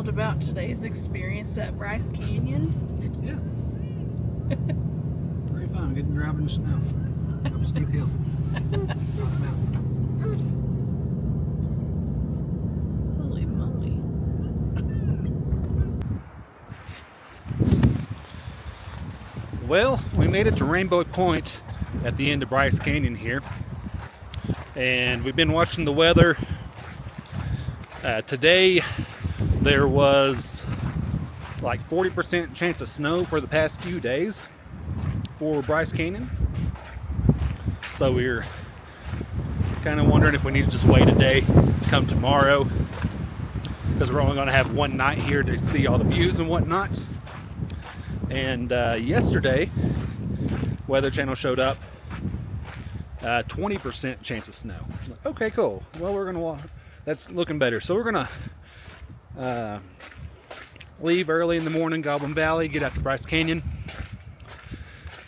thrilled about today's experience at Bryce Canyon. Yeah. Very fun getting driving in the snow up a steep hill. Holy moly. Well, we made it to Rainbow Point at the end of Bryce Canyon here. And we've been watching the weather. Today there was like 40% chance of snow for the past few days for Bryce Canyon. So we're kind of wondering if we need to just wait a day to come tomorrow, because we're only going to have one night here to see all the views and whatnot. And yesterday, Weather Channel showed up 20% chance of snow. Okay, cool. Well, we're gonna walk. That's looking better. So we're gonna leave early in the morning, Goblin Valley, get out to Bryce Canyon,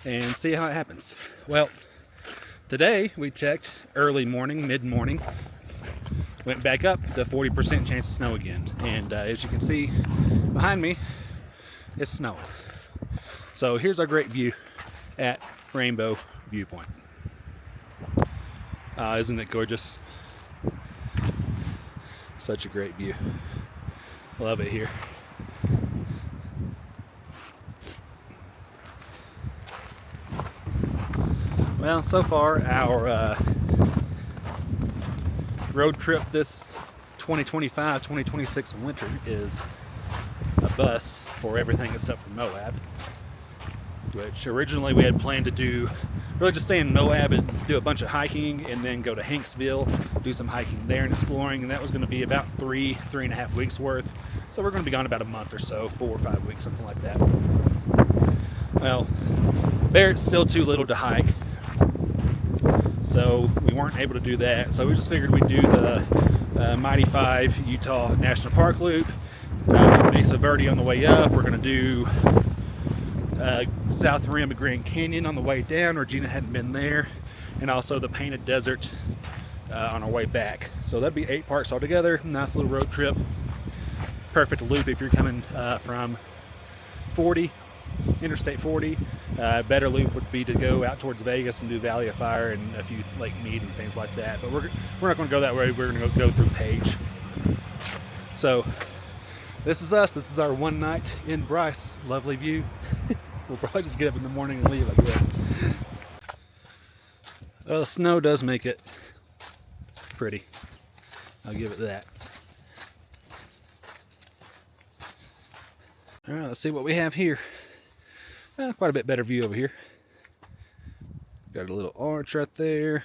and see how it happens. Well, today we checked early morning, mid-morning, went back up to 40% chance of snow again. And as you can see behind me, it's snowing. So here's our great view at Rainbow Viewpoint. Isn't it gorgeous? Such a great view. Love it here. Well, so far our road trip this 2025-2026 winter is a bust for everything except for Moab, which originally we had planned to do, really just stay in Moab and do a bunch of hiking and then go to Hanksville, do some hiking there and exploring, and that was going to be about 3.5 weeks worth. So we're going to be gone about a month or so, 4 or 5 weeks, something like that. Well, Barrett's still too little to hike, so we weren't able to do that. So we just figured we'd do the Mighty 5 Utah National Park loop, Mesa Verde on the way up. We're going to do South Rim of Grand Canyon on the way down. Regina hadn't been there, and also the Painted Desert on our way back. So that'd be 8 parts altogether. Nice little road trip. Perfect loop if you're coming from 40, Interstate 40. Better loop would be to go out towards Vegas and do Valley of Fire and a few Lake Mead and things like that. But we're not going to go that way. We're going to go through Page. So this is us. This is our one night in Bryce. Lovely view. We'll probably just get up in the morning and leave, I guess. Well, the snow does make it pretty. I'll give it that. All right, let's see what we have here. Quite a bit better view over here. Got a little arch right there.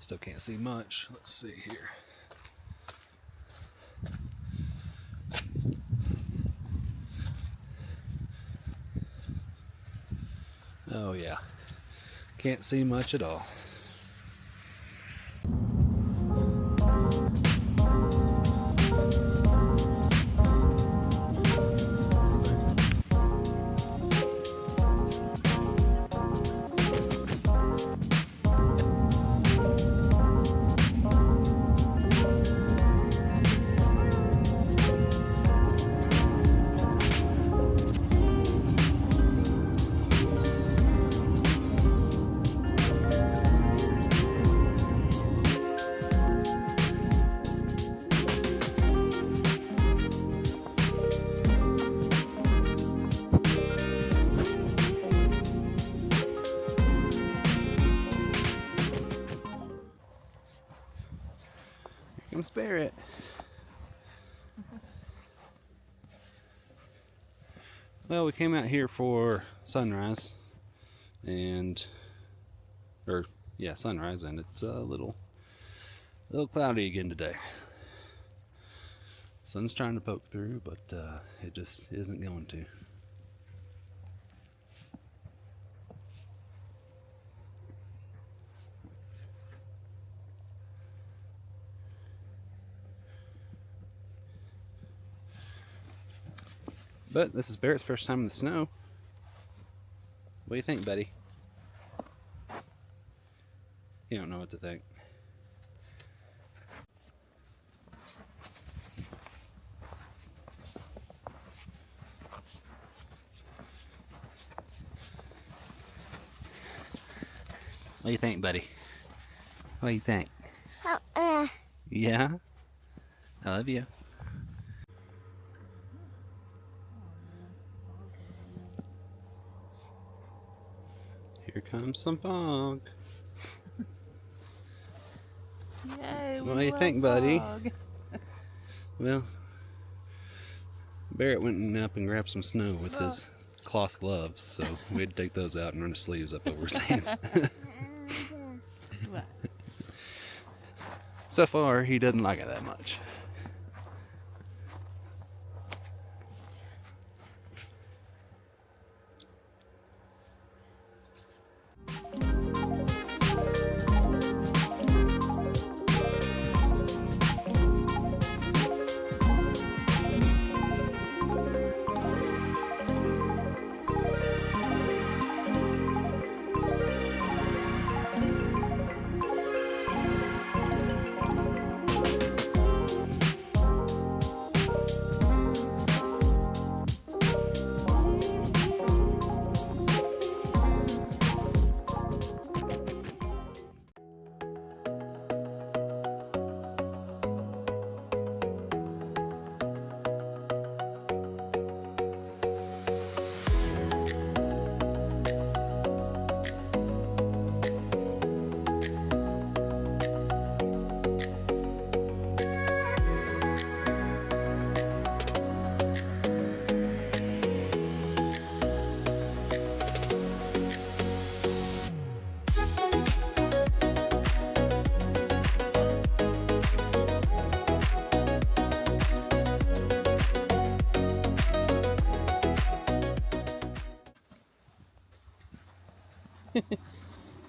Still can't see much. Let's see here. Oh yeah, can't see much at all. Comes Barrett. Well, we came out here for sunrise, sunrise, and it's a little cloudy again today. Sun's trying to poke through, but it just isn't going to. But this is Barrett's first time in the snow. What do you think, buddy? You don't know what to think. What do you think, buddy? What do you think? Yeah? I love you. Here comes some fog. Yay, What do you think, buddy? Well, Barrett went up and grabbed some snow with his cloth gloves, so we had to take those out and run his sleeves up over his hands. So far, he doesn't like it that much.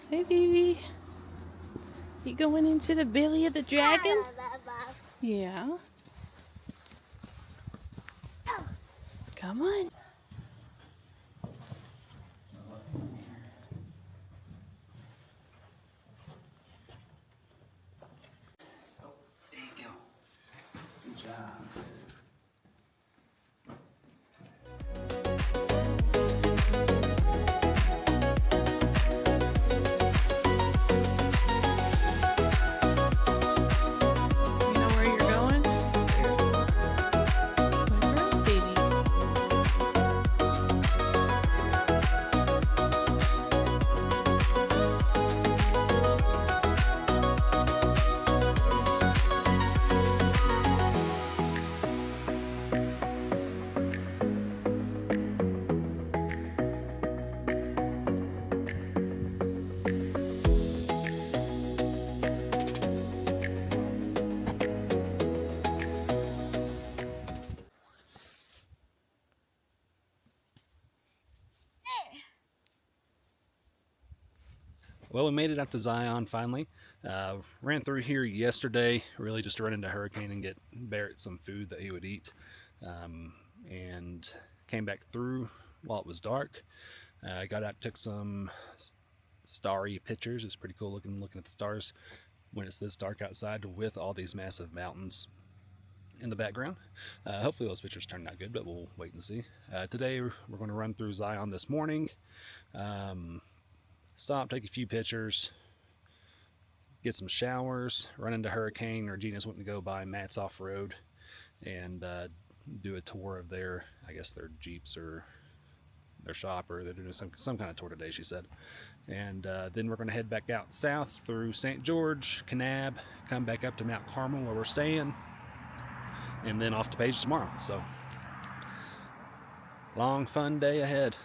Hey, baby. You going into the belly of the dragon? Yeah. Come on. There you go. Good job. You know where you're going? My first baby. Well, we made it out to Zion finally. Ran through here yesterday, really just to run into Hurricane and get Barrett some food that he would eat. And came back through while it was dark. Got out, took some starry pictures. It's pretty cool looking at the stars when it's this dark outside with all these massive mountains in the background. Hopefully those pictures turned out good, but we'll wait and see. Today we're going to run through Zion this morning. Stop, take a few pictures, get some showers, run into Hurricane. Regina's wanting to go by Matt's Off-Road and do a tour of their, I guess their Jeeps or their shop, or they're doing some kind of tour today, she said. And then we're going to head back out south through St. George, Kanab, come back up to Mount Carmel where we're staying, and then off to Page tomorrow. So long, fun day ahead.